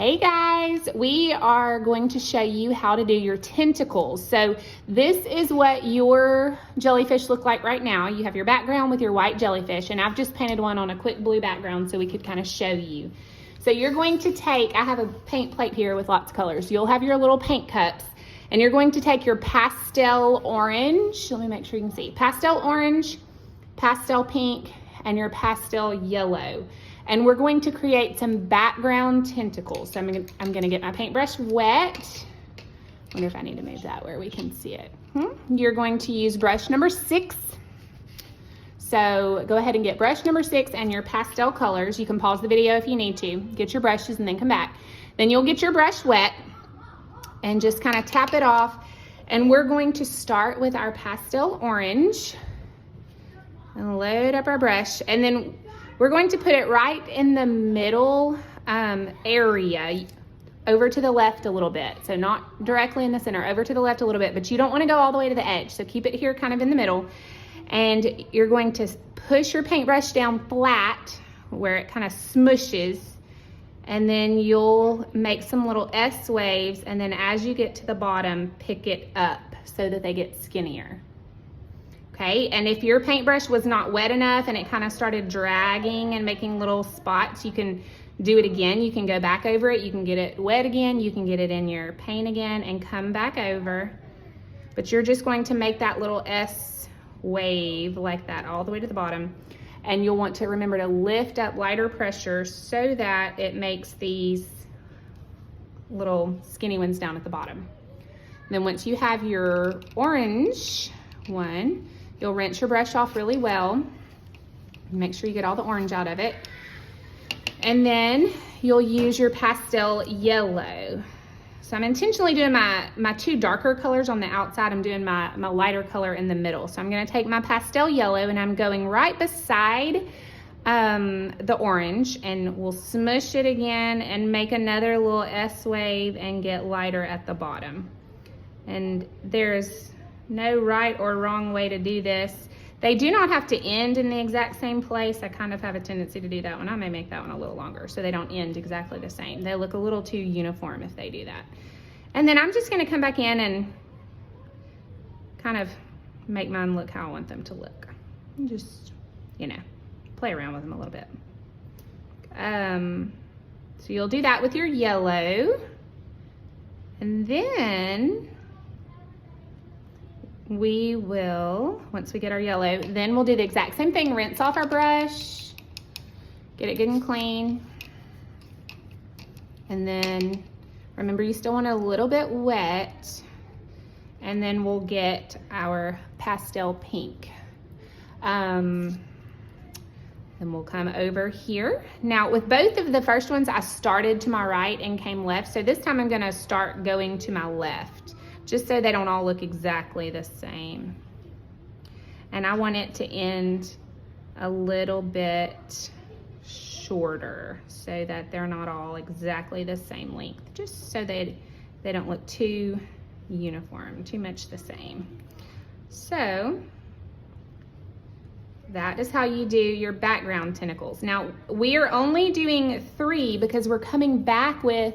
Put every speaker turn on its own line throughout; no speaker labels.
Hey guys, we are going to show you how to do your tentacles. So this is what your jellyfish look like right now. You have your background with your white jellyfish, and I've just painted one on a quick blue background so we could kind of show you. So you're going to take, I have a paint plate here with lots of colors. You'll have your little paint cups, and you're going to take your pastel orange, let me make sure you can see, pastel orange, pastel pink, and your pastel yellow. And we're going to create some background tentacles. So I'm gonna get my paintbrush wet. Wonder if I need to move that where we can see it. You're going to use brush number 6. So go ahead and get brush number 6 and your pastel colors. You can pause the video if you need to. Get your brushes and then come back. Then you'll get your brush wet and just kind of tap it off. And we're going to start with our pastel orange and load up our brush. And then we're going to put it right in the middle area, over to the left a little bit. So not directly in the center, over to the left a little bit, but you don't want to go all the way to the edge. So keep it here kind of in the middle. And you're going to push your paintbrush down flat where it kind of smushes. And then you'll make some little S waves. And then as you get to the bottom, pick it up so that they get skinnier. Okay, and if your paintbrush was not wet enough and it kind of started dragging and making little spots, you can do it again. You can go back over it. You can get it wet again. You can get it in your paint again and come back over. But you're just going to make that little S wave like that all the way to the bottom. And you'll want to remember to lift up lighter pressure so that it makes these little skinny ones down at the bottom. And then once you have your orange one, you'll rinse your brush off really well. Make sure you get all the orange out of it. And then you'll use your pastel yellow. So I'm intentionally doing my two darker colors on the outside. I'm doing my lighter color in the middle. So I'm gonna take my pastel yellow and I'm going right beside the orange, and we'll smush it again and make another little S wave and get lighter at the bottom. And there's no right or wrong way to do this. They do not have to end in the exact same place. I kind of have a tendency to do that one. I may make that one a little longer so they don't end exactly the same. They look a little too uniform if they do that. And then I'm just gonna come back in and kind of make mine look how I want them to look. And just, you know, play around with them a little bit. So you'll do that with your yellow. And then we will, once we get our yellow, then we'll do the exact same thing. Rinse off our brush, get it good and clean. And then remember, you still want it a little bit wet. And then we'll get our pastel pink. Then we'll come over here. Now with both of the first ones, I started to my right and came left. So this time I'm gonna start going to my left, just so they don't all look exactly the same. And I want it to end a little bit shorter so that they're not all exactly the same length, just so they don't look too uniform, too much the same. So that is how you do your background tentacles. Now we are only doing 3 because we're coming back with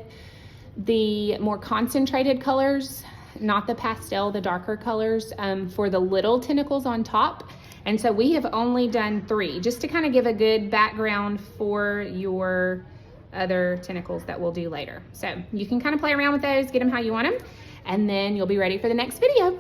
the more concentrated colors, not the pastel, the darker colors, for the little tentacles on top. And so we have only done 3, just to kind of give a good background for your other tentacles that we'll do later. So you can kind of play around with those, get them how you want them, and then you'll be ready for the next video.